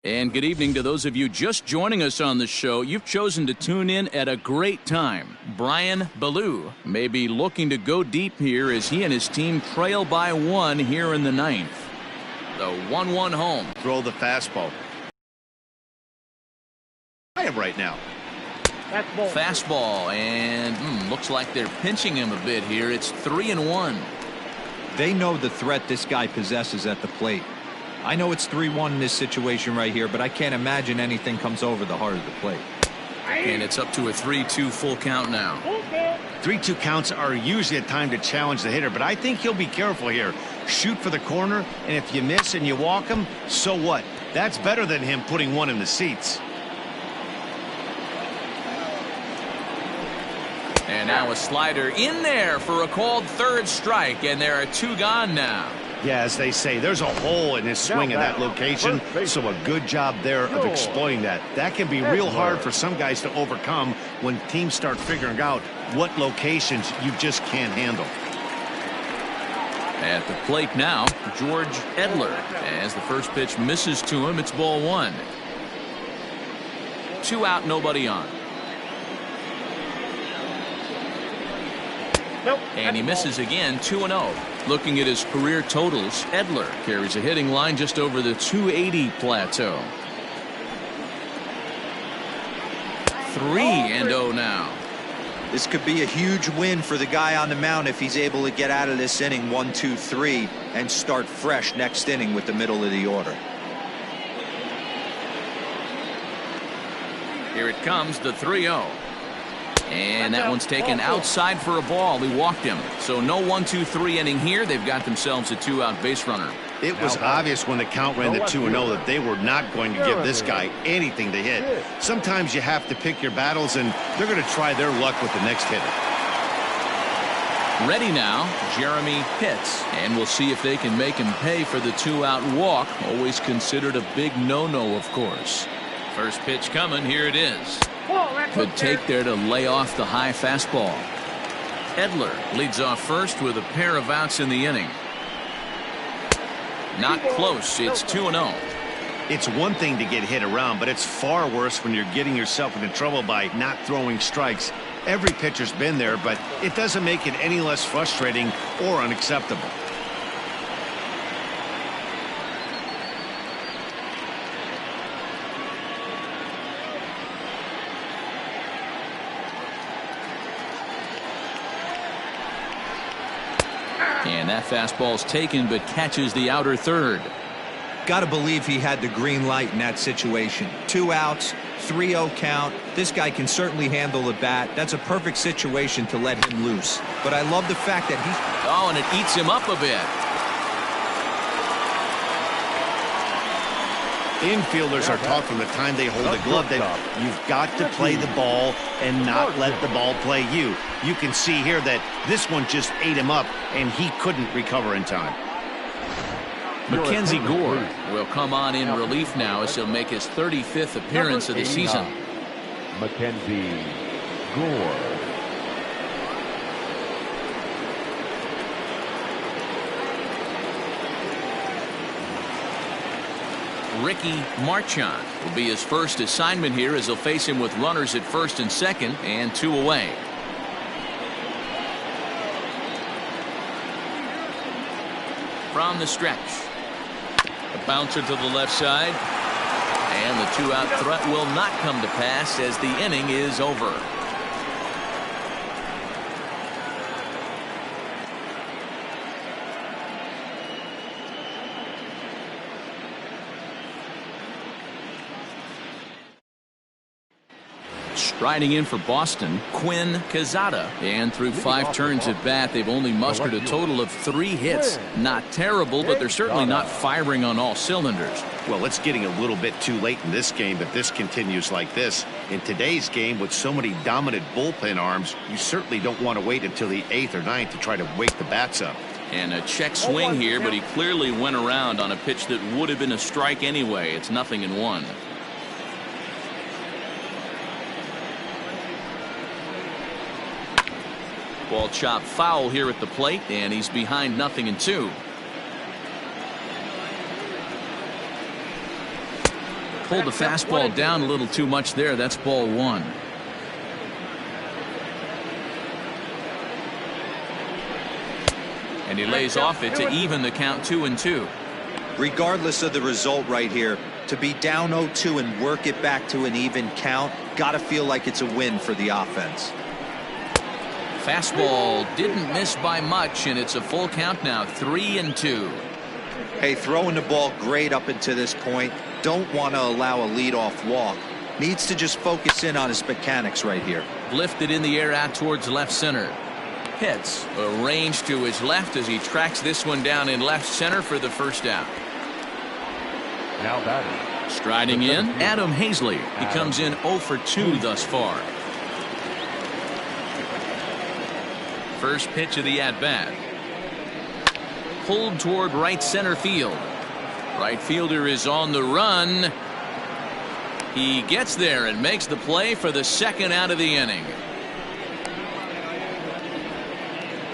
And good evening to those of you just joining us on the show. You've chosen to tune in at a great time. Brian Ballou may be looking to go deep here as he and his team trail by 1 here in the 9th. The 1-1 home. Throw the fastball. I am right now. Fastball, and looks like they're pinching him a bit here. It's 3-1. They know the threat this guy possesses at the plate. I know it's 3-1 in this situation right here, but I can't imagine anything comes over the heart of the plate. And it's up to a 3-2 full count now. 3-2 counts are usually a time to challenge the hitter, but I think he'll be careful here. Shoot for the corner, and if you miss and you walk him, so what? That's better than him putting one in the seats. And now a slider in there for a called third strike, and there are 2 gone now. Yeah, as they say, there's a hole in his swing in that location, so a good job there of exploiting that. That can be real hard for some guys to overcome when teams start figuring out what locations you just can't handle. At the plate now, George Edler. As the first pitch misses to him, it's ball 1. 2 out, nobody on. And he misses again, 2-0. Looking at his career totals, Edler carries a hitting line just over the 280 plateau. 3-0 now. This could be a huge win for the guy on the mound if he's able to get out of this inning 1-2-3 and start fresh next inning with the middle of the order. Here it comes, the 3-0. And that one's taken outside for a ball. He walked him. So no 1-2-3 inning here. They've got themselves a 2-out base runner. It was obvious when the count ran to 2-0 that they were not going to give this guy anything to hit. Sometimes you have to pick your battles, and they're going to try their luck with the next hitter. Ready now, Jeremy Pitts. And we'll see if they can make him pay for the 2-out walk. Always considered a big no-no, of course. First pitch coming. Here it is. Good take there to lay off the high fastball. Edler leads off first with a pair of outs in the inning. Not close. It's 2-0. It's one thing to get hit around, but it's far worse when you're getting yourself into trouble by not throwing strikes. Every pitcher's been there, but it doesn't make it any less frustrating or unacceptable. And that fastball's taken but catches the outer third. Got to believe he had the green light in that situation. 2 outs, 3-0 count. This guy can certainly handle the bat. That's a perfect situation to let him loose. But I love the fact that he's... Oh, and it eats him up a bit. Infielders are taught from the time they hold the glove that you've got to play the ball and not let the ball play you. You can see here that this one just ate him up, and he couldn't recover in time. Mackenzie Gore will come on in relief now as he'll make his 35th appearance of the season. Mackenzie Gore. Ricky Marchand will be his first assignment here as he'll face him with runners at first and second and 2 away. From the stretch. A bouncer to the left side. And the 2-out threat will not come to pass as the inning is over. Riding in for Boston, Quinn Quezada. And through 5 turns at bat, they've only mustered a total of 3 hits. Not terrible, but they're certainly not firing on all cylinders. Well, it's getting a little bit too late in this game, but this continues like this. In today's game, with so many dominant bullpen arms, you certainly don't want to wait until the 8th or 9th to try to wake the bats up. And a check swing here, but he clearly went around on a pitch that would have been a strike anyway. It's 0-1. Ball chopped foul here at the plate, and he's behind 0-2. pulled the fastball down a little too much there. That's ball one. And he lays off it to even the count 2-2. Regardless of the result right here, to be down 0-2 and work it back to an even count, gotta feel like it's a win for the offense. Fastball didn't miss by much, and it's a full count now, 3-2. Hey, throwing the ball great up until this point. Don't want to allow a leadoff walk. Needs to just focus in on his mechanics right here. Lifted in the air out towards left center. Hits a range to his left as he tracks this one down in left center for the first out. Now batting. Striding in, Adam Hazley. He comes in 0 for 2 thus far. First pitch of the at-bat. Pulled toward right center field. Right fielder is on the run. He gets there and makes the play for the second out of the inning.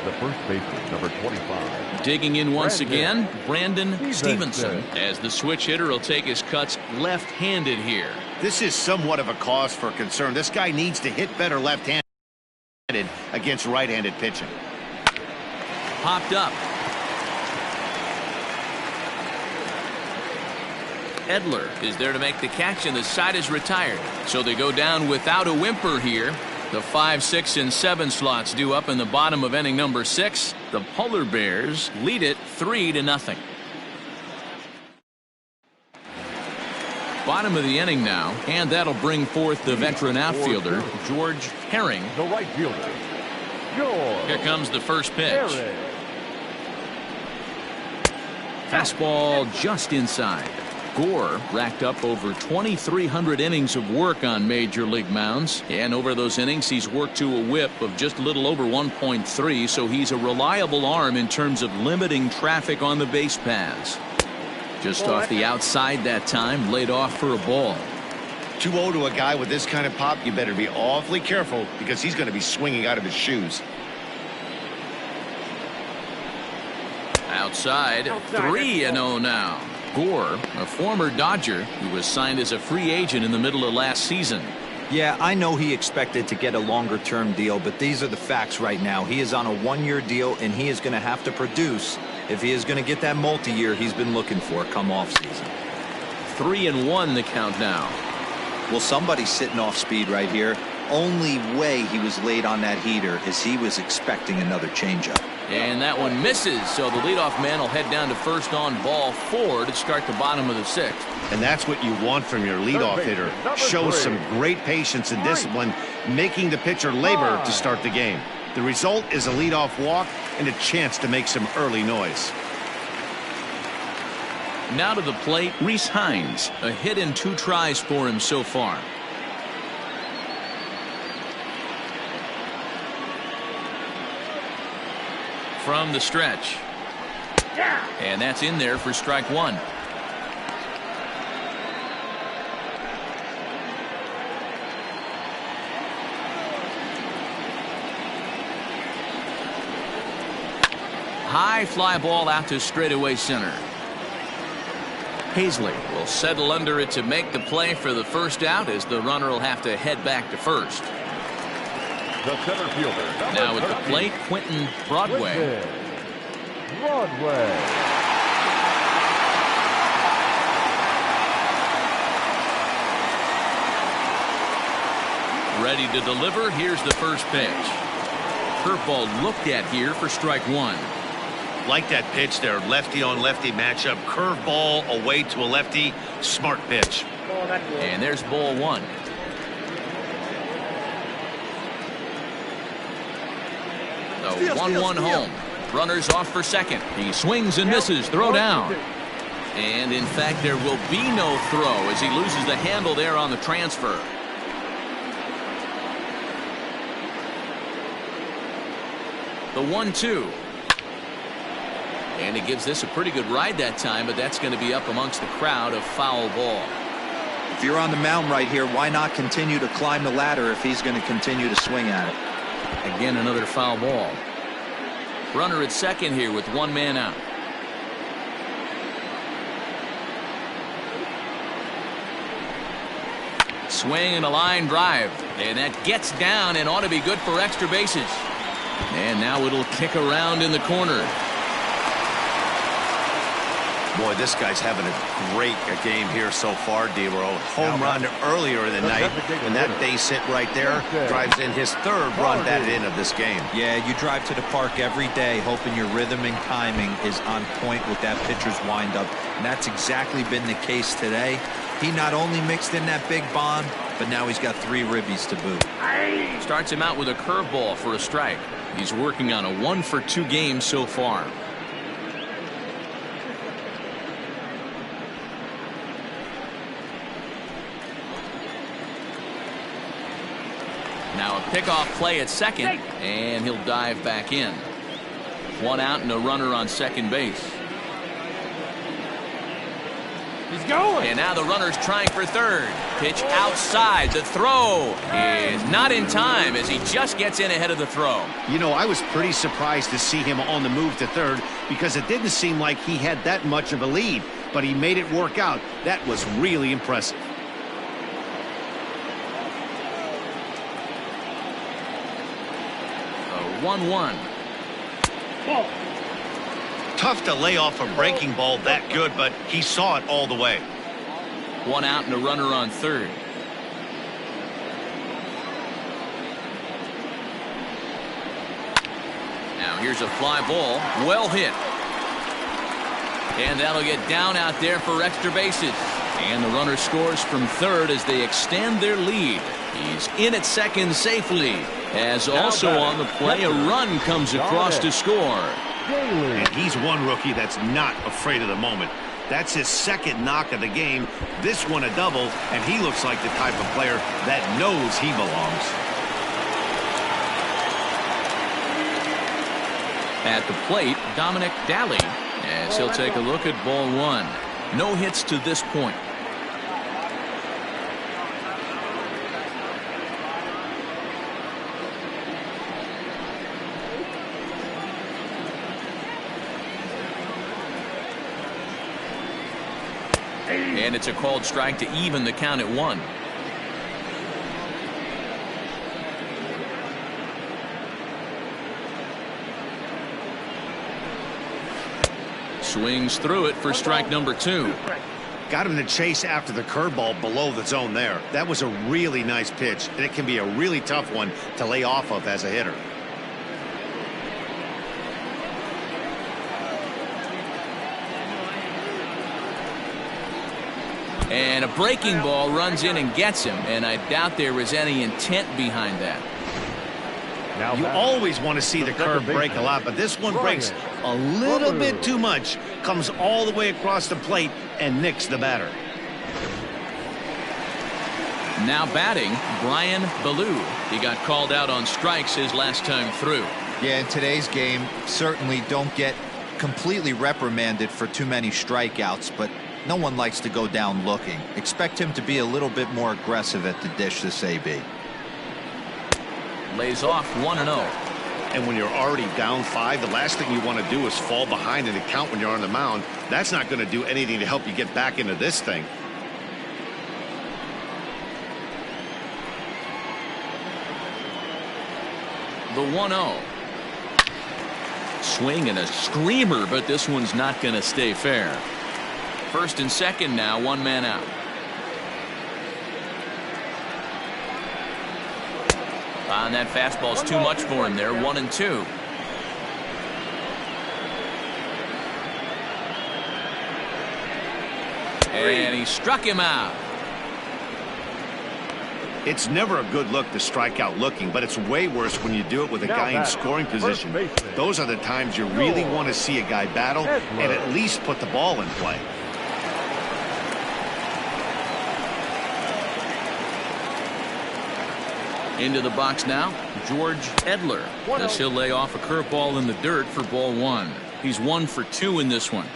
The first baseman, number 25. Digging in once again, Brandon Stevenson, as the switch hitter will take his cuts left-handed here. This is somewhat of a cause for concern. This guy needs to hit better left-handed against right-handed pitching. Popped up. Edler is there to make the catch, and the side is retired. So they go down without a whimper here. The 5, 6, and 7 slots due up in the bottom of inning number 6. The Polar Bears lead it 3-0. Bottom of the inning now, and that'll bring forth the veteran outfielder, George Herring. The right fielder, George. Here comes the first pitch. Fastball just inside. Gore racked up over 2,300 innings of work on major league mounds, and over those innings he's worked to a whip of just a little over 1.3, so he's a reliable arm in terms of limiting traffic on the base paths. Just off the outside that time, laid off for a ball. 2-0 to a guy with this kind of pop, you better be awfully careful because he's going to be swinging out of his shoes. Outside, 3-0 now. Gore, a former Dodger who was signed as a free agent in the middle of last season. Yeah, I know he expected to get a longer-term deal, but these are the facts right now. He is on a one-year deal, and he is going to have to produce if he is going to get that multi-year he's been looking for come off-season. 3-1 the count now. Well, somebody's sitting off speed right here. Only way he was late on that heater is he was expecting another changeup. And that one misses, so the leadoff man will head down to first on ball 4 to start the bottom of the 6th. And that's what you want from your leadoff hitter. Shows some great patience and discipline, making the pitcher labor to start the game. The result is a leadoff walk and a chance to make some early noise. Now to the plate, Rhys Hines. A hit and 2 tries for him so far. From the stretch. And that's in there for strike 1. High fly ball out to straightaway center. Hazley will settle under it to make the play for the first out, as the runner will have to head back to first. The center fielder. Now at the plate, Quentin Broadway. Ready to deliver. Here's the first pitch. Curveball looked at here for strike 1. Like that pitch there, lefty on lefty matchup. Curveball away to a lefty. Smart pitch. And there's ball 1. The 1-1 home. Runners off for second. He swings and misses. Throw down. And in fact, there will be no throw as he loses the handle there on the transfer. The 1-2. And he gives this a pretty good ride that time, but that's going to be up amongst the crowd, a foul ball. If you're on the mound right here, why not continue to climb the ladder if he's going to continue to swing at it? Again, another foul ball. Runner at second here with 1 man out. swing and a line drive. And that gets down and ought to be good for extra bases. And now it'll kick around in the corner. Boy, this guy's having a great game here so far, D-Row. Home run earlier in the night, and that base hit right there drives in his third run batted in of this game. Yeah, you drive to the park every day hoping your rhythm and timing is on point with that pitcher's windup, and that's exactly been the case today. He not only mixed in that big bomb, but now he's got 3 ribbies to boot. Starts him out with a curveball for a strike. He's working on a 1-for-2 game so far. Now a pickoff play at second, and he'll dive back in. 1 out and a runner on second base. He's going. And now the runner's trying for third. Pitch outside. The throw is not in time as he just gets in ahead of the throw. You know, I was pretty surprised to see him on the move to third because it didn't seem like he had that much of a lead, but he made it work out. That was really impressive. A 1-1. Tough to lay off a breaking ball that good, but he saw it all the way. 1 out and a runner on third. Now here's a fly ball. Well hit. And that'll get down out there for extra bases. And the runner scores from third as they extend their lead. He's in at second safely. As also on the play, a run comes across to score. And he's one rookie that's not afraid of the moment. That's his second knock of the game. This one a double, and he looks like the type of player that knows he belongs. At the plate, Dominic Daly, as he'll take a look at ball 1. No hits to this point. And it's a called strike to even the count at 1. Swings through it for strike number 2. Got him to chase after the curveball below the zone there. That was a really nice pitch, and it can be a really tough one to lay off of as a hitter. And a breaking ball runs in and gets him, and I doubt there was any intent behind that. You always want to see the curve break a lot, but this one breaks a little bit too much, comes all the way across the plate and nicks the batter. Now batting, Brian Ballou. He got called out on strikes his last time through. Yeah, in today's game, certainly don't get completely reprimanded for too many strikeouts, but no one likes to go down looking. Expect him to be a little bit more aggressive at the dish this AB. Lays off 1-0. And when you're already down 5, the last thing you want to do is fall behind in the count when you're on the mound. That's not going to do anything to help you get back into this thing. The 1-0. Swing and a screamer, but this one's not going to stay fair. First and second now, 1 man out. And that fastball's too much for him there. 1-2. And he struck him out. It's never a good look to strike out looking, but it's way worse when you do it with a guy in scoring position. Those are the times you really want to see a guy battle and at least put the ball in play. Into the box now, George Edler, as he'll lay off a curveball in the dirt for ball 1. He's 1 for 2 in this one.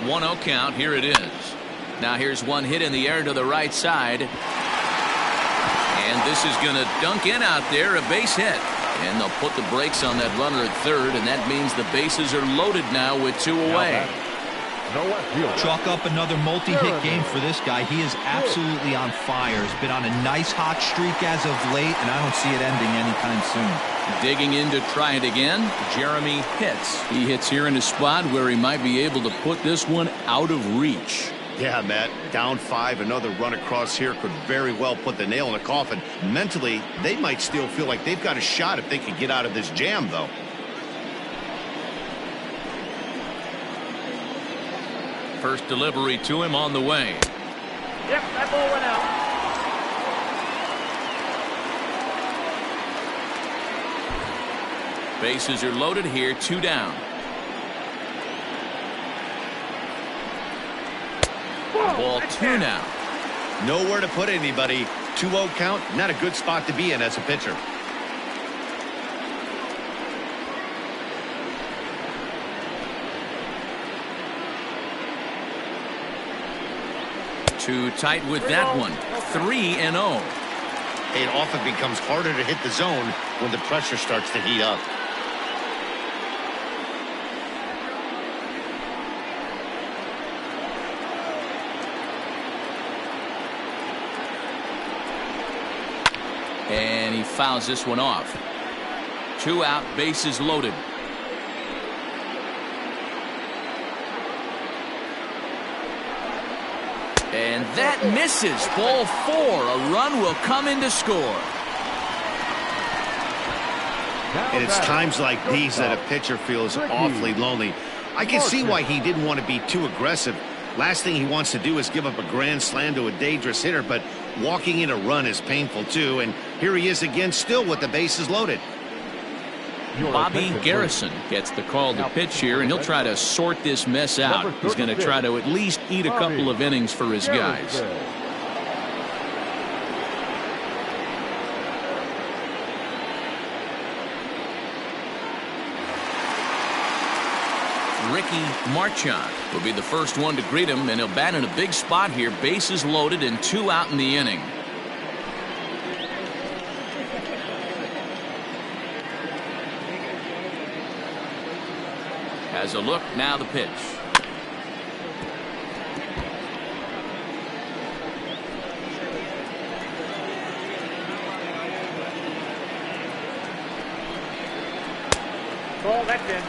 One 0 count. Here it is. Now here's one hit in the air to the right side. And this is going to dunk in out there, a base hit. And they'll put the brakes on that runner at third, and that means the bases are loaded now with 2 away. Chalk up another multi-hit game for this guy. He is absolutely on fire. He's been on a nice hot streak as of late, and I don't see it ending anytime soon. Digging in to try it again, Jeremy hits. He hits here in a spot where he might be able to put this one out of reach. Yeah, Matt, down 5, another run across here could very well put the nail in the coffin. Mentally, they might still feel like they've got a shot if they could get out of this jam, though. First delivery to him on the way. Yep, that ball went out. Bases are loaded here, 2 down. Ball 2 now. Nowhere to put anybody. 2-0 count, not a good spot to be in as a pitcher. Too tight with that one. 3-0. It often becomes harder to hit the zone when the pressure starts to heat up. And he fouls this one off. 2 out, bases loaded. And that misses. Ball 4. A run will come in to score. And it's times like these that a pitcher feels awfully lonely. I can see why he didn't want to be too aggressive. Last thing he wants to do is give up a grand slam to a dangerous hitter, but walking in a run is painful too. And here he is again, still with the bases loaded. Bobby Garrison gets the call to pitch here, and he'll try to sort this mess out. He's going to try to at least eat a couple of innings for his guys. Ricky Marchand will be the first one to greet him, and he'll bat in a big spot here. Bases loaded and 2 out in the inning. Has a look, now the pitch. Ball, that's in.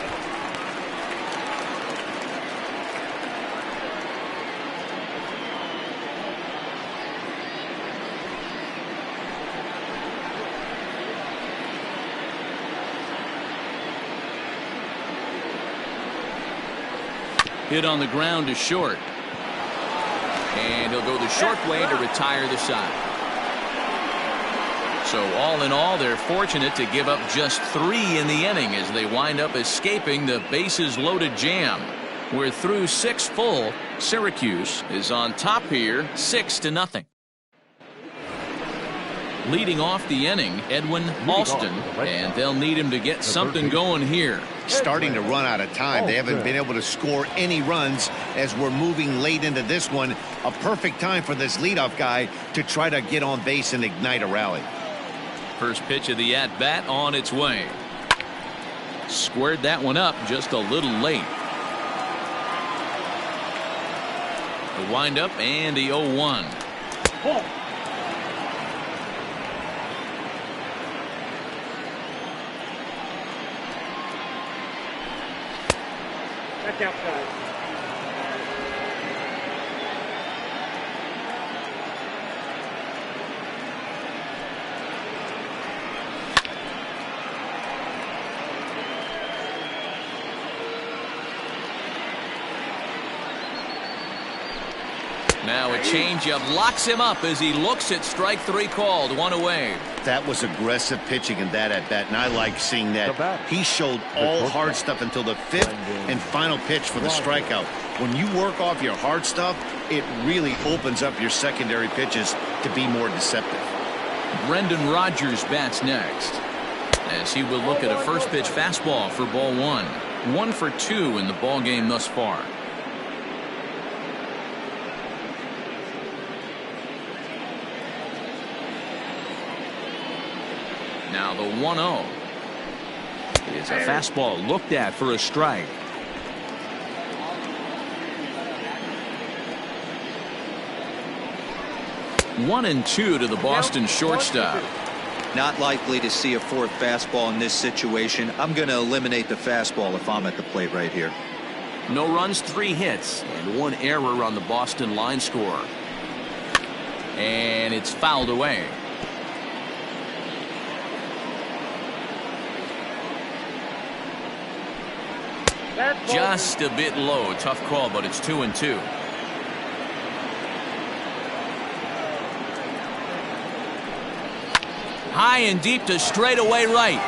Hit on the ground to short. And he'll go the short way to retire the side. So all in all, they're fortunate to give up just 3 in the inning as they wind up escaping the bases loaded jam. We're through 6 full. Syracuse is on top here, 6-0. Leading off the inning, Edwin Alston, and they'll need him to get something going here. Starting to run out of time. They haven't been able to score any runs as we're moving late into this one. A perfect time for this leadoff guy to try to get on base and ignite a rally. First pitch of the at-bat on its way. Squared that one up just a little late. The windup and the 0-1. That's outside. Now a changeup locks him up as he looks at strike 3 called. 1 away. That was aggressive pitching in that at bat, and I like seeing that. He showed all hard stuff until the 5th and final pitch for the strikeout. When you work off your hard stuff, it really opens up your secondary pitches to be more deceptive. Brendan Rodgers bats next as he will look at a first pitch fastball for ball 1. 1 for 2 in the ball game thus far. Now the 1-0. is a fastball looked at for a strike. One and two to the Boston shortstop. Not likely to see a fourth fastball in this situation. I'm going to eliminate the fastball if I'm at the plate right here. No runs, 3 hits, and 1 error on the Boston line score. And it's fouled away. Just a bit low. Tough call, but it's 2-2. High and deep to straightaway right.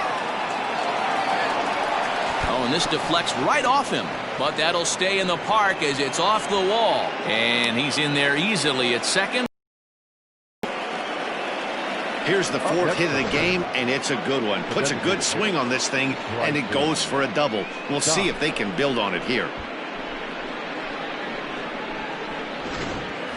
Oh, and this deflects right off him. But that'll stay in the park as it's off the wall. And he's in there easily at second. Here's the 4th hit of the game, and it's a good one. Puts a good swing on this thing, and it goes for a double. We'll see if they can build on it here.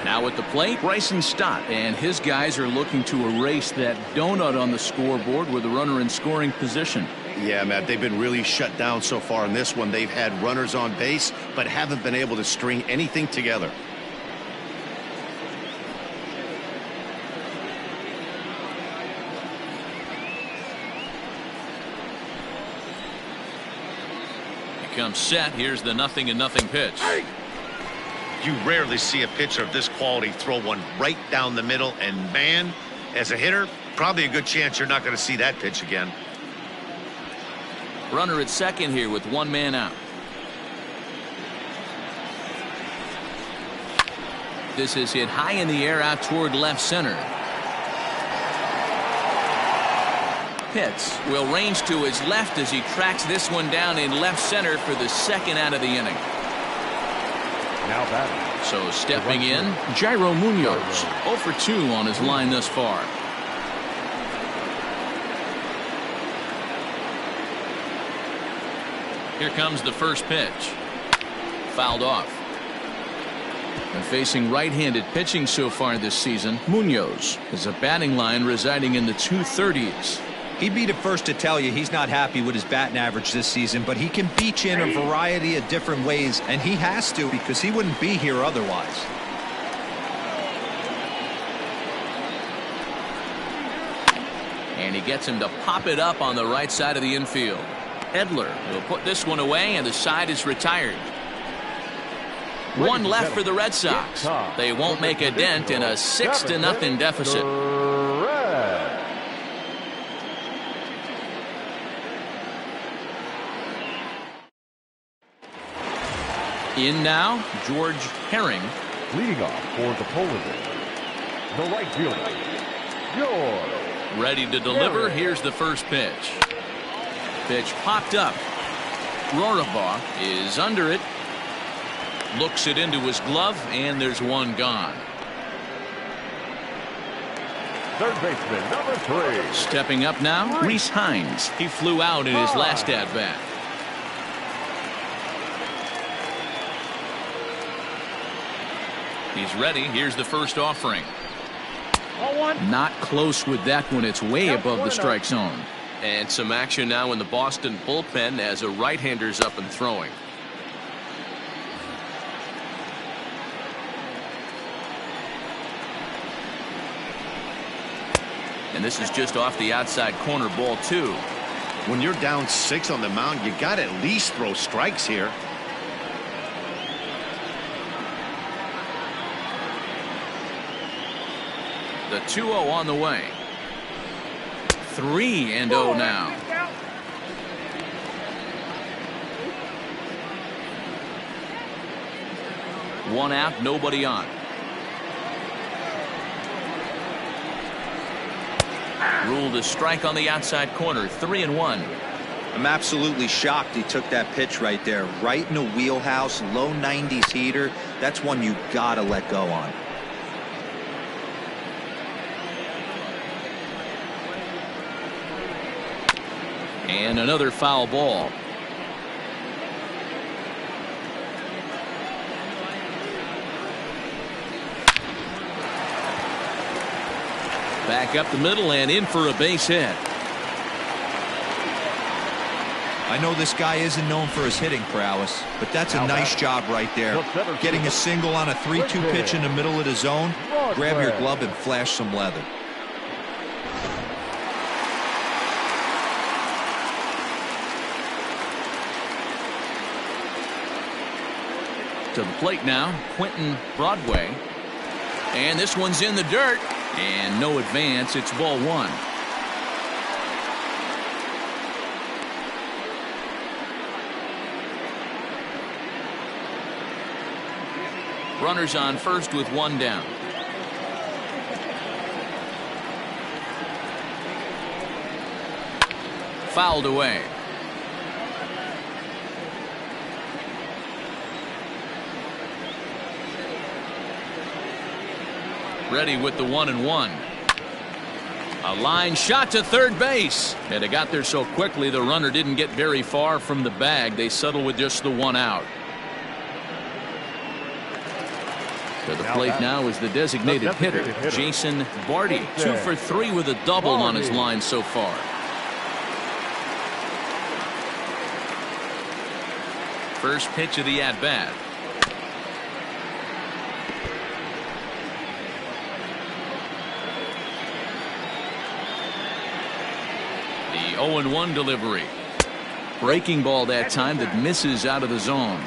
Now at the plate, Bryson Stott and his guys are looking to erase that donut on the scoreboard with a runner in scoring position. Yeah, Matt, they've been really shut down so far in this one. They've had runners on base, but haven't been able to string anything together. He comes set. Here's the 0-0 pitch. You rarely see a pitcher of this quality throw one right down the middle, and man, as a hitter, probably a good chance you're not going to see that pitch again. Runner at second here with 1 man out. This is hit high in the air out toward left center. Pitts will range to his left as he tracks this one down in left center for the 2nd out of the inning. Now batting. So stepping in, Jairo Munoz, 0 for 2 on his line thus far. Here comes the first pitch. Fouled off. And facing right-handed pitching so far this season, Munoz is a batting line residing in the 230s. He'd be the first to tell you he's not happy with his batting average this season, but he can beat you in a variety of different ways, and he has to because he wouldn't be here otherwise. And he gets him to pop it up on the right side of the infield. Edler will put this one away, and the side is retired. 1 left for the Red Sox. They won't make a dent in a 6-0 deficit. In now, George Herring. Leading off for the Polar Bears, the right fielder, George. Ready to deliver. Here's the first pitch. Pitch popped up. Rorabaugh is under it. Looks it into his glove, and there's one gone. Third baseman, number 3. Stepping up now, Rhys Hines. He flew out in his last at-bat. He's ready. Here's the first offering. Not close with that one. It's way above the strike zone. And some action now in the Boston bullpen as a right-hander's up and throwing. And this is just off the outside corner, ball 2. When you're down 6 on the mound, you got to at least throw strikes here. The 2-0 on the way. 3-0 now. One out, nobody on. Ruled a strike on the outside corner. 3-1. I'm absolutely shocked he took that pitch right there, right in the wheelhouse, low 90s heater. That's one you gotta let go on. And another foul ball. Back up the middle and in for a base hit. I know this guy isn't known for his hitting prowess, but that's a nice job right there. Getting a single on a 3-2 pitch in the middle of the zone. Grab your glove and flash some leather. To the plate now, Quentin Broadway. And this one's in the dirt. And no advance. It's ball one. Runners on first with one down. Fouled away. Ready with the 1-1. A line shot to third base. And it got there so quickly the runner didn't get very far from the bag. They settle with just the one out. To the plate now is the designated hitter, Jason Barty. 2 for 3 with a double on his line so far. First pitch of the at-bat. The 0-1 delivery. Breaking ball that time that misses out of the zone.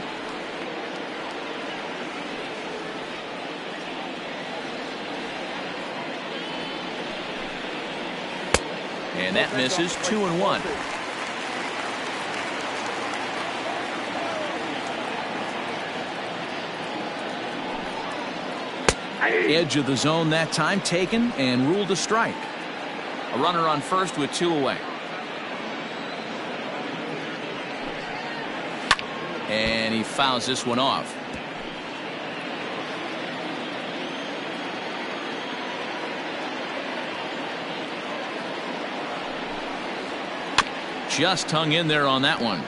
And that misses. 2-1. Edge of the zone that time taken and ruled a strike. A runner on first with 2 away. And he fouls this one off. Just hung in there on that one.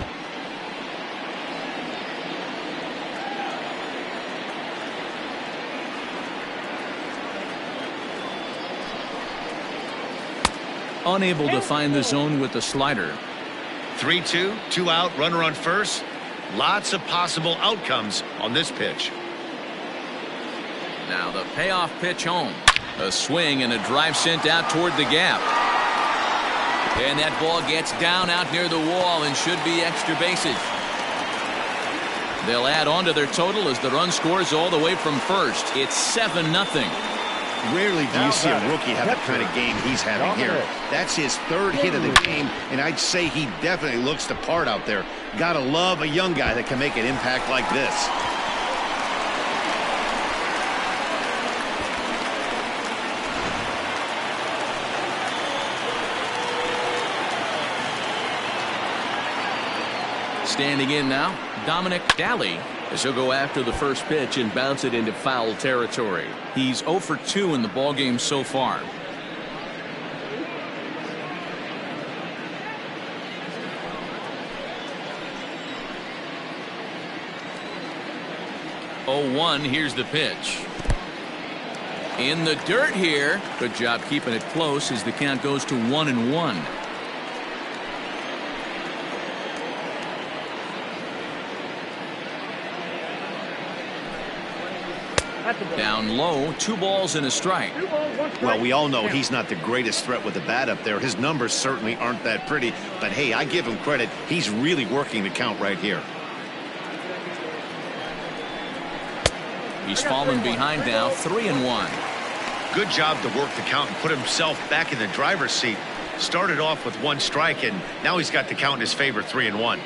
Unable to find the zone with the slider. 3-2, 2 out, runner on first. Lots of possible outcomes on this pitch. Now the payoff pitch home. A swing and a drive sent out toward the gap. And that ball gets down out near the wall and should be extra bases. They'll add on to their total as the run scores all the way from first. It's 7-0. Rarely do you see a rookie have the kind of game he's having here. That's his 3rd hit of the game, and I'd say he definitely looks the part out there. Gotta love a young guy that can make an impact like this. Standing in now, Dominic Daly, as he'll go after the first pitch and bounce it into foul territory. He's 0 for 2 in the ballgame so far. Oh, 1, here's the pitch. In the dirt here. Good job keeping it close as the count goes to 1-1. Down low, 2 balls and a strike. Well, we all know he's not the greatest threat with the bat up there. His numbers certainly aren't that pretty, but hey, I give him credit. He's really working the count right here. He's fallen behind now, 3-1. Good job to work the count and put himself back in the driver's seat. Started off with 1 strike, and now he's got the count in his favor, 3-1.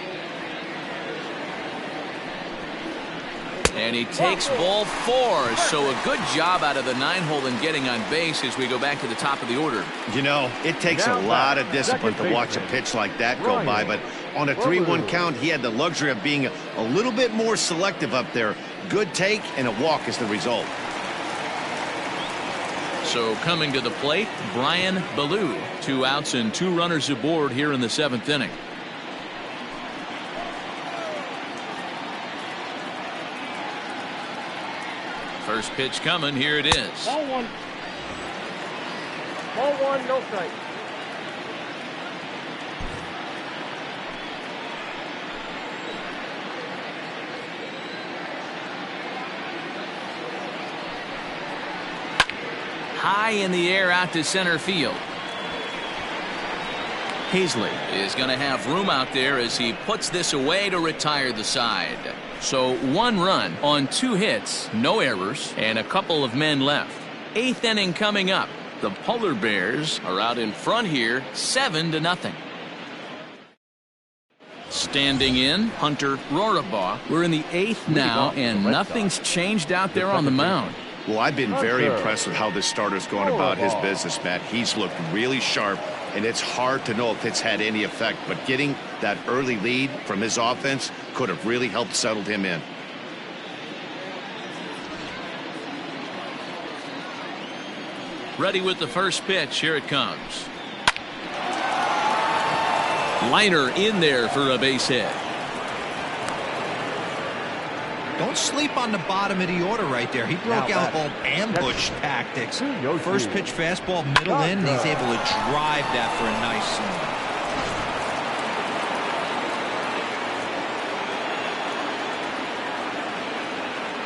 And he takes ball 4, so a good job out of the 9-hole in getting on base as we go back to the top of the order. You know, it takes a lot of discipline to watch a pitch like that go by, but on a 3-1 count, he had the luxury of being a little bit more selective up there. Good take, and a walk is the result. So coming to the plate, Brian Ballou. 2 outs and 2 runners aboard here in the 7th inning. First pitch coming. Here it is. Ball 1. Ball 1, no strike. high in the air out to center field. Hazley is going to have room out there as he puts this away to retire the side. So 1 run on 2 hits, no errors, and a couple of men left. 8th inning coming up. The Polar Bears are out in front here, 7-0. Standing in, Hunter Rorabaugh. We're in the 8th now, and nothing's changed out there on the mound. Well, I've been very impressed with how this starter's going about his business, Matt. He's looked really sharp, and it's hard to know if it's had any effect, but getting that early lead from his offense could have really helped settle him in. Ready with the first pitch. Here it comes. Liner in there for a base hit. Don't sleep on the bottom of the order right there. He broke out all ambush tactics. First pitch fastball, middle in, and he's able to drive that for a nice swing.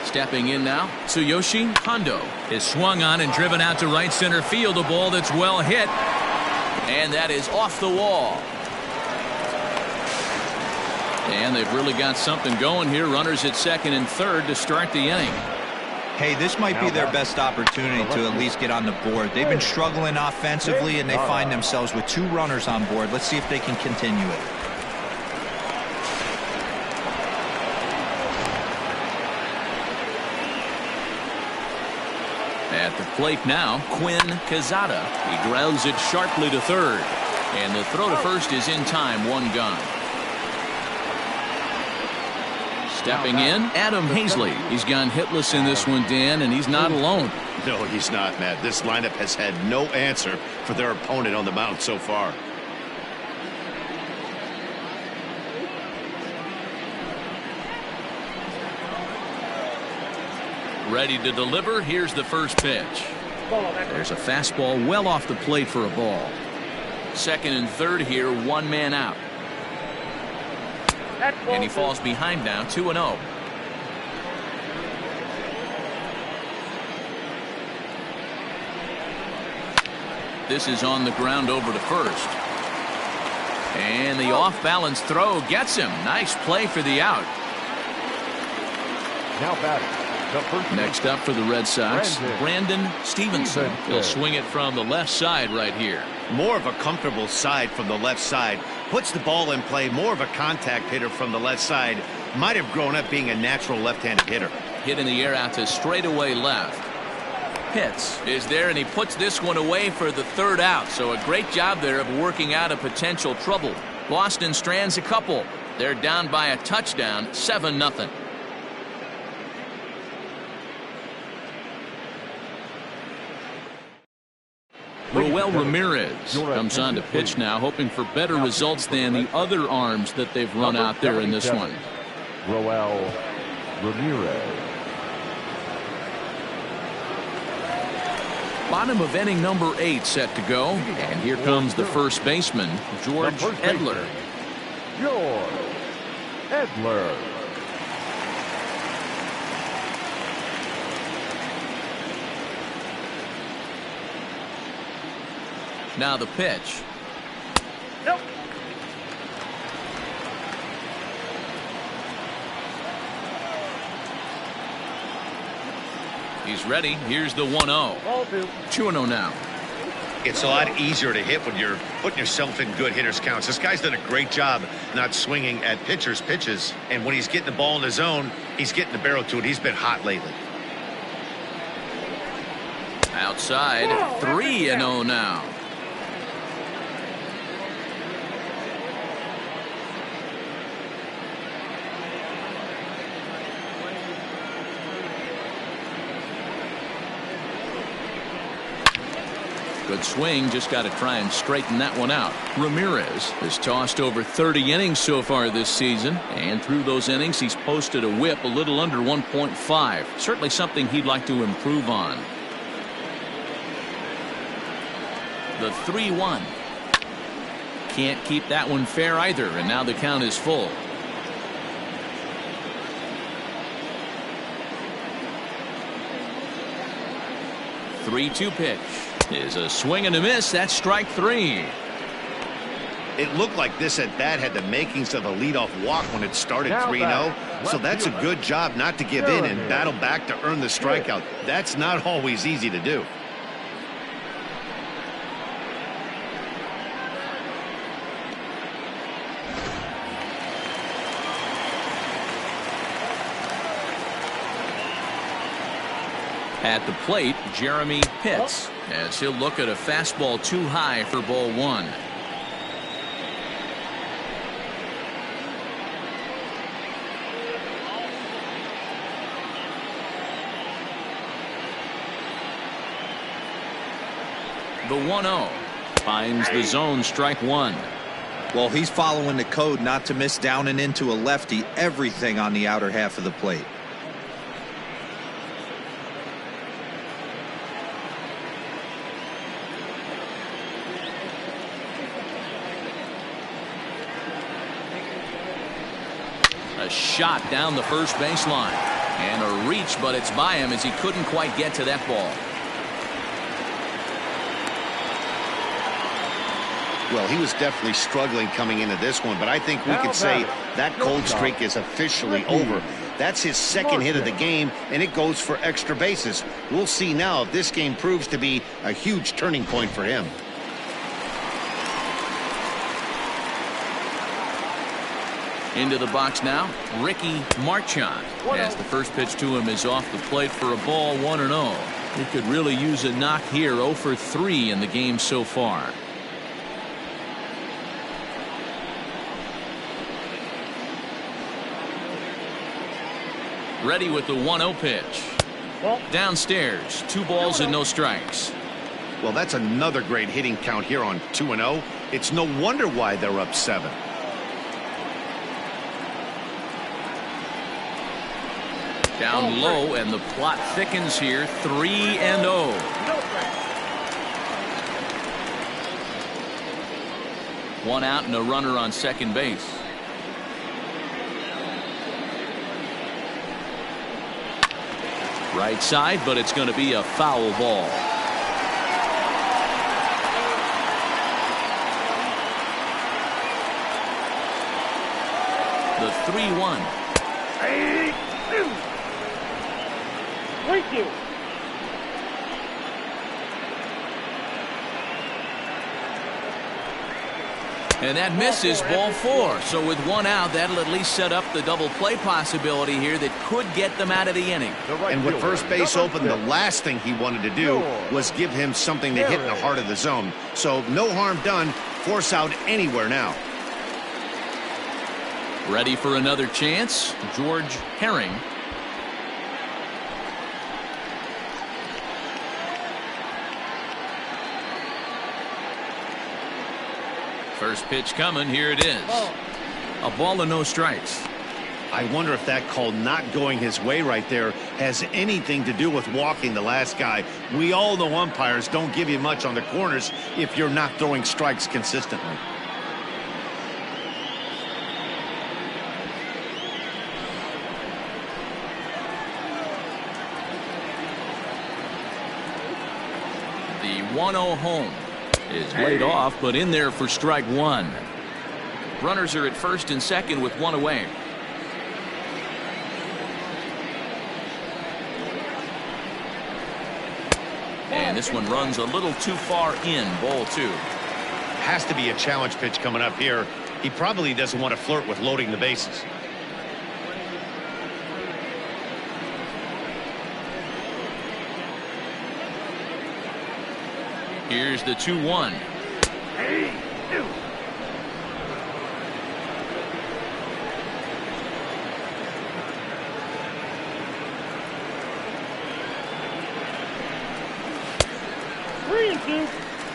Stepping in now, Tsuyoshi Hondo is swung on and driven out to right center field. A ball that's well hit, and that is off the wall. And they've really got something going here. Runners at second and third to start the inning. Hey, this might be their best opportunity to at least get on the board. They've been struggling offensively, and they find themselves with 2 runners on board. Let's see if they can continue it. At the plate now, Quinn Quezada. He grounds it sharply to third. And the throw to first is in time, 1 gone. Stepping in, Adam Hazley. He's gone hitless in this one, Dan, and he's not alone. No, he's not, Matt. This lineup has had no answer for their opponent on the mound so far. Ready to deliver. Here's the first pitch. There's a fastball well off the plate for a ball. Second and third here, 1 man out. And he falls behind now, 2-0. This is on the ground over to first. And the off-balance throw gets him. Nice play for the out. Now batting. Next up for the Red Sox, Brandon Stevenson. He'll swing it from the left side right here. More of a comfortable side from the left side. Puts the ball in play. More of a contact hitter from the left side. Might have grown up being a natural left-handed hitter. Hit in the air out to straightaway left. Pitts is there, and he puts this one away for the third out. So a great job there of working out a potential trouble. Boston strands a couple. They're down by a touchdown, 7-0. Roel Ramirez comes on to pitch now, hoping for better results than the other arms that they've run out there in this one. Roel Ramirez. Bottom of inning number 8 set to go, and here comes the first baseman, George Edler. George Edler. Now the pitch. Nope. He's ready. Here's the 1-0. Ball 2. 2-0 now. It's a lot easier to hit when you're putting yourself in good hitters counts. This guy's done a great job not swinging at pitchers' pitches. And when he's getting the ball in the zone, he's getting the barrel to it. He's been hot lately. Outside, 3-0 now. Good swing, just got to try and straighten that one out. Ramirez has tossed over 30 innings so far this season, and through those innings he's posted a whip a little under 1.5. Certainly something he'd like to improve on. The 3-1. Can't keep that one fair either, and now the count is full. 3-2 pitch is a swing and a miss. That's strike 3. It looked like this at bat had the makings of a leadoff walk when it started 3-0. So that's a good job not to give in and battle back to earn the strikeout. That's not always easy to do. At the plate, Jeremy Pitts, as he'll look at a fastball too high for ball 1. The 1-0 finds the zone, strike 1. Well, he's following the code not to miss down and into a lefty. Everything on the outer half of the plate. A shot down the first baseline and a reach, but it's by him as he couldn't quite get to that ball. Well, he was definitely struggling coming into this one, but I think we could say that cold streak is officially over. That's his second hit of the game, and it goes for extra bases. We'll see now if this game proves to be a huge turning point for him. Into the box now, Ricky Marchand, as the first pitch to him is off the plate for a ball, 1-0. He could really use a knock here. 0 for 3 in the game so far. Ready with the 1-0 pitch. Downstairs, 2 balls and no strikes. Well, that's another great hitting count here on 2-0. It's no wonder why they're up 7. Down low, and the plot thickens here. 3-0. One out and a runner on second base. Right side, but it's going to be a foul ball. The 3-1. Thank you. And that misses, ball 4. So with 1 out, that'll at least set up the double play possibility here that could get them out of the inning. And with first base open, the last thing he wanted to do was give him something to hit in the heart of the zone. So no harm done. Force out anywhere now. Ready for another chance, George Herring. First pitch coming, here it is. A ball and no strikes. I wonder if that call not going his way right there has anything to do with walking the last guy. We all know umpires don't give you much on the corners if you're not throwing strikes consistently. The 1-0 home is laid off, but in there for strike 1. Runners are at first and second with 1 away. And this one runs a little too far in, ball 2. Has to be a challenge pitch coming up here. He probably doesn't want to flirt with loading the bases. Here's the 2-1.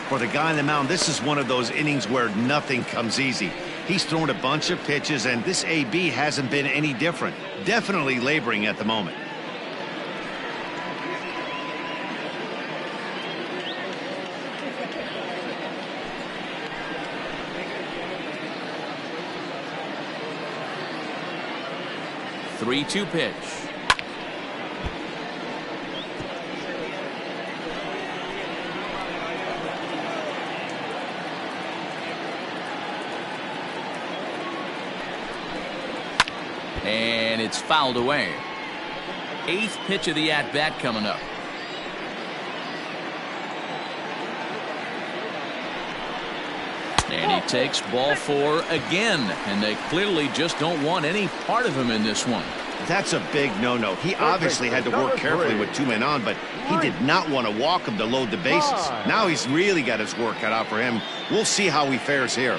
For the guy on the mound, this is one of those innings where nothing comes easy. He's thrown a bunch of pitches, and this AB hasn't been any different. Definitely laboring at the moment. The 3-2 pitch. and it's fouled away. 8th pitch of the at-bat coming up. And he takes ball 4 again, and they clearly just don't want any part of him in this one. That's a big no-no. He obviously had to work carefully with 2 men on, but he did not want to walk him to load the bases. Now he's really got his work cut out for him. We'll see how he fares here.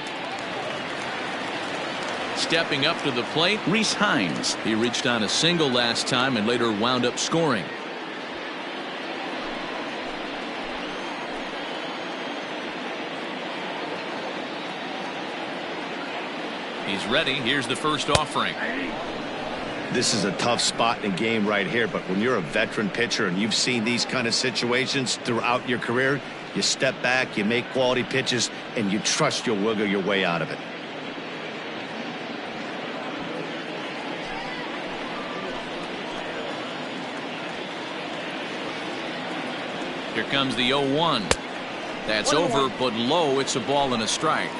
Stepping up to the plate, Rhys Hines. He reached on a single last time and later wound up scoring. He's ready. Here's the first offering. This is a tough spot in a game right here, but when you're a veteran pitcher and you've seen these kind of situations throughout your career, you step back, you make quality pitches, and you trust you'll wiggle your way out of it. Here comes the 0-1. That's over, but low. It's a ball and a strike.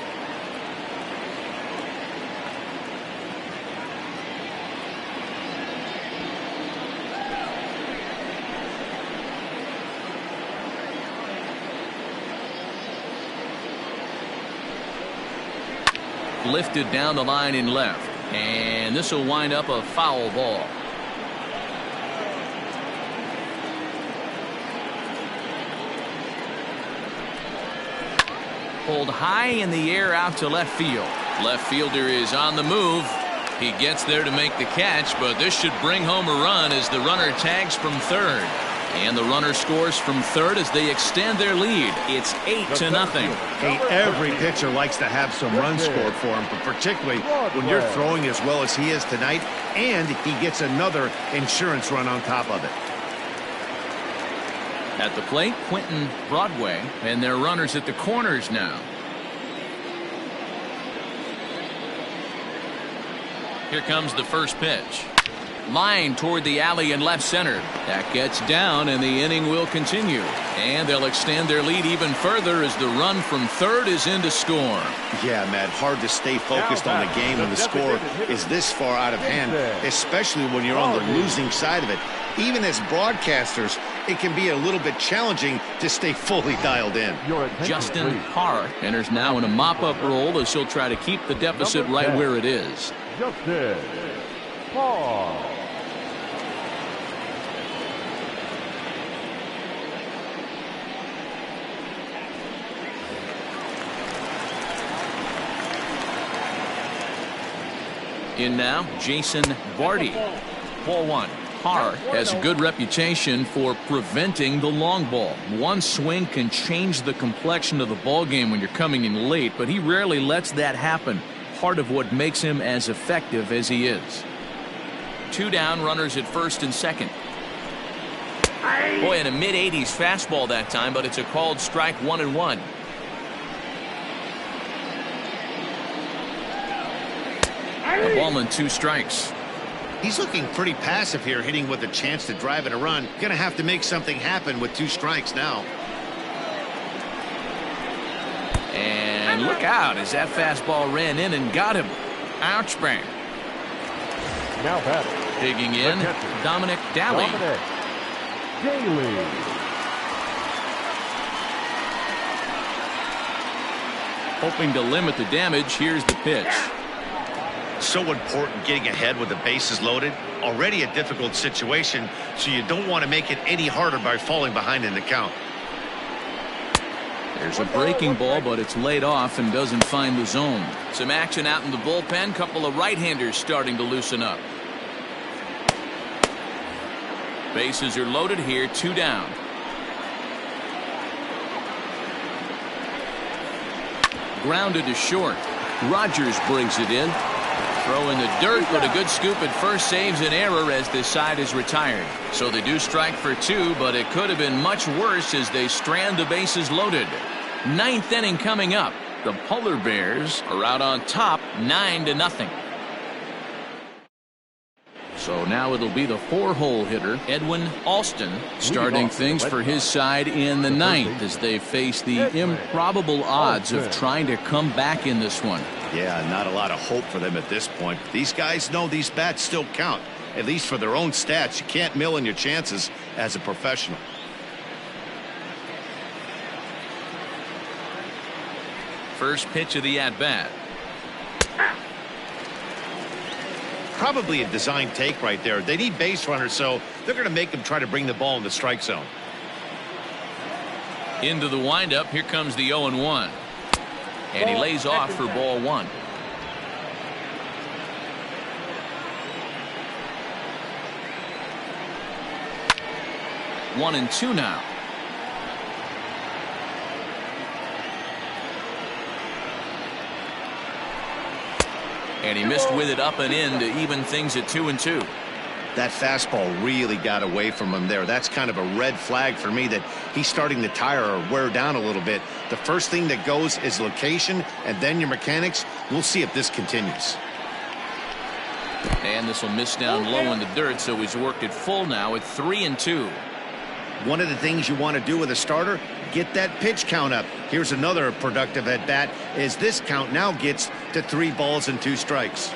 Lifted down the line in left, and this will wind up a foul ball. Pulled high in the air out to left field. Left fielder is on the move. He gets there to make the catch, but this should bring home a run as the runner tags from third. And the runner scores from third as they extend their lead. It's 8-0. Hey, every pitcher likes to have some runs scored for him, but particularly when you're throwing as well as he is tonight, and he gets another insurance run on top of it. At the plate, Quentin Broadway, and their runners at the corners now. Here comes the first pitch. Line toward the alley in left center. That gets down, and the inning will continue. And they'll extend their lead even further as the run from third is in to score. Yeah, Matt, hard to stay focused on the game when the score is this far out of hand, especially when you're on the losing side of it. Even as broadcasters, it can be a little bit challenging to stay fully dialed in. Justin Parr enters now in a mop-up role as he'll try to keep the deficit right where it is. Justin Parr. In now, Jason Barty. Ball 1. Parr has a good reputation for preventing the long ball. One swing can change the complexion of the ball game when you're coming in late, but he rarely lets that happen. Part of what makes him as effective as he is. 2 down, runners at first and second. Boy, in a mid-80s fastball that time, but it's a called strike, 1-1. A ball and 2 strikes. He's looking pretty passive here, hitting with a chance to drive in a run. Gonna have to make something happen with 2 strikes now. And look out as that fastball ran in and got him. Ouch, bang. Now batting. Digging in, Dominic Daly. Hoping to limit the damage, here's the pitch. So important getting ahead with the bases loaded. Already a difficult situation, so you don't want to make it any harder by falling behind in the count. There's a breaking ball, but it's laid off and doesn't find the zone. Some action out in the bullpen. Couple of right-handers starting to loosen up. Bases are loaded here, 2 down. Grounded to short. Rogers brings it in. Throw in the dirt, but a good scoop at first saves an error as this side is retired. So they do strike for 2, but it could have been much worse as they strand the bases loaded. 9th inning coming up. The Polar Bears are out on top, 9-0. So now it'll be the 4-hole hitter, Edwin Alston, starting things for his side in the 9th as they face the improbable odds of trying to come back in this one. Yeah, not a lot of hope for them at this point. These guys know these bats still count, at least for their own stats. You can't mill in your chances as a professional. First pitch of the at-bat. Probably a design take right there. They need base runners, so they're going to make them try to bring the ball in the strike zone. Into the windup. Here comes the 0-1. And he lays off for ball 1. One and two now. And he missed with it up and in to even things at 2-2. That fastball really got away from him there. That's kind of a red flag for me that he's starting to tire or wear down a little bit. The first thing that goes is location and then your mechanics. We'll see if this continues. And this will miss down low in the dirt, so he's worked it full now at 3-2. One of the things you want to do with a starter, get that pitch count up. Here's another productive at bat as this count now gets to 3 balls and 2 strikes.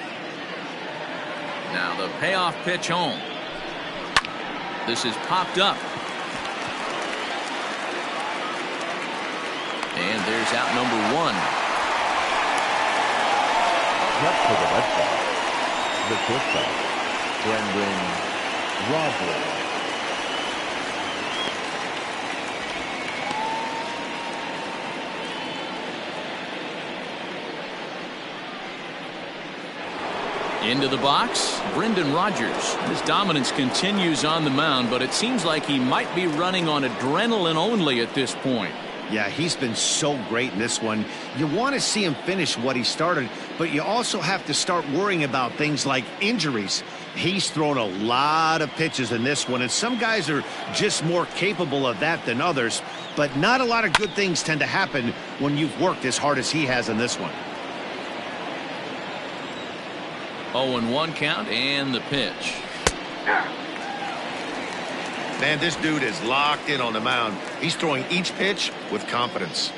Now the payoff pitch home. This is popped up. And there's out number 1. Up for the Red Sox, the shortstop, Brendan Rodgers. Into the box, Brendan Rodgers. His dominance continues on the mound, but it seems like he might be running on adrenaline only at this point. Yeah, he's been so great in this one. You want to see him finish what he started, but you also have to start worrying about things like injuries. He's thrown a lot of pitches in this one, and some guys are just more capable of that than others, but not a lot of good things tend to happen when you've worked as hard as he has in this one. 0-1 count and the pitch. Man, this dude is locked in on the mound. He's throwing each pitch with confidence.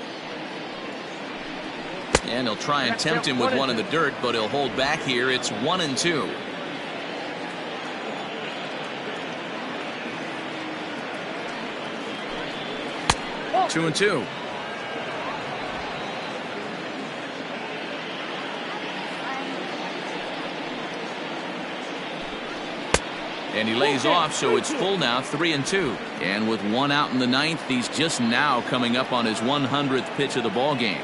And he'll try and tempt him with one in the dirt, but he'll hold back here. It's 1-2. Two and two. And he lays off, so it's full now, 3-2. And with 1 out in the 9th, he's just now coming up on his 100th pitch of the ball game.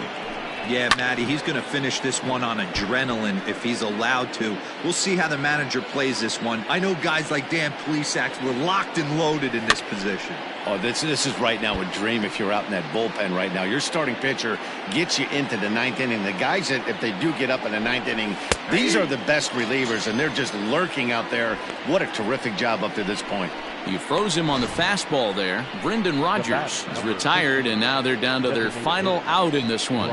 Yeah, Matty, he's going to finish this one on adrenaline if he's allowed to. We'll see how the manager plays this one. I know guys like Dan Plesac were locked and loaded in this position. Oh, this is right now a dream if you're out in that bullpen right now. Your starting pitcher gets you into the 9th inning. The guys that, if they do get up in the 9th inning, these are the best relievers, and they're just lurking out there. What a terrific job up to this point. You froze him on the fastball there. Brendan Rodgers is retired, and now they're down to their final out in this one.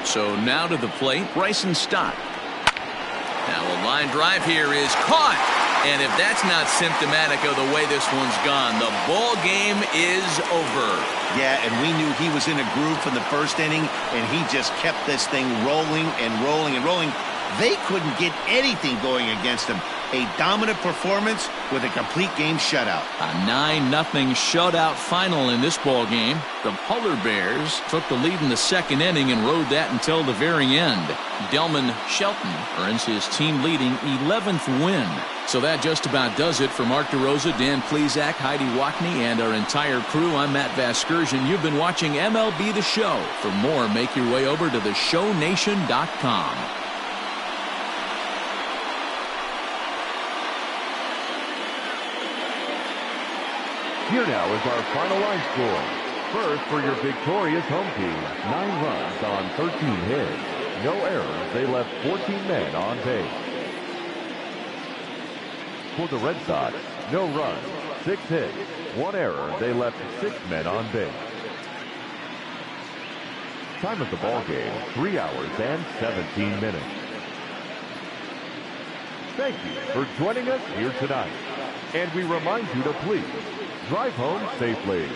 So now to the plate, Bryson Stott. Now a line drive here is caught. And if that's not symptomatic of the way this one's gone, the ball game is over. Yeah, and we knew he was in a groove from the first inning, and he just kept this thing rolling and rolling and rolling. They couldn't get anything going against him. A dominant performance with a complete game shutout. A 9-0 shutout final in this ball game. The Polar Bears took the lead in the 2nd inning and rode that until the very end. Delman Shelton earns his team-leading 11th win. So that just about does it for Mark DeRosa, Dan Plesac, Heidi Wackney, and our entire crew. I'm Matt Vasgersian. You've been watching MLB The Show. For more, make your way over to theshownation.com. Here now is our final line score. First, for your victorious home team, 9 runs on 13 hits. No errors. They left 14 men on base. For the Red Sox, no runs, 6 hits, 1 error. They left 6 men on base. Time of the ball game, 3 hours and 17 minutes. Thank you for joining us here tonight. And we remind you to please drive home safely.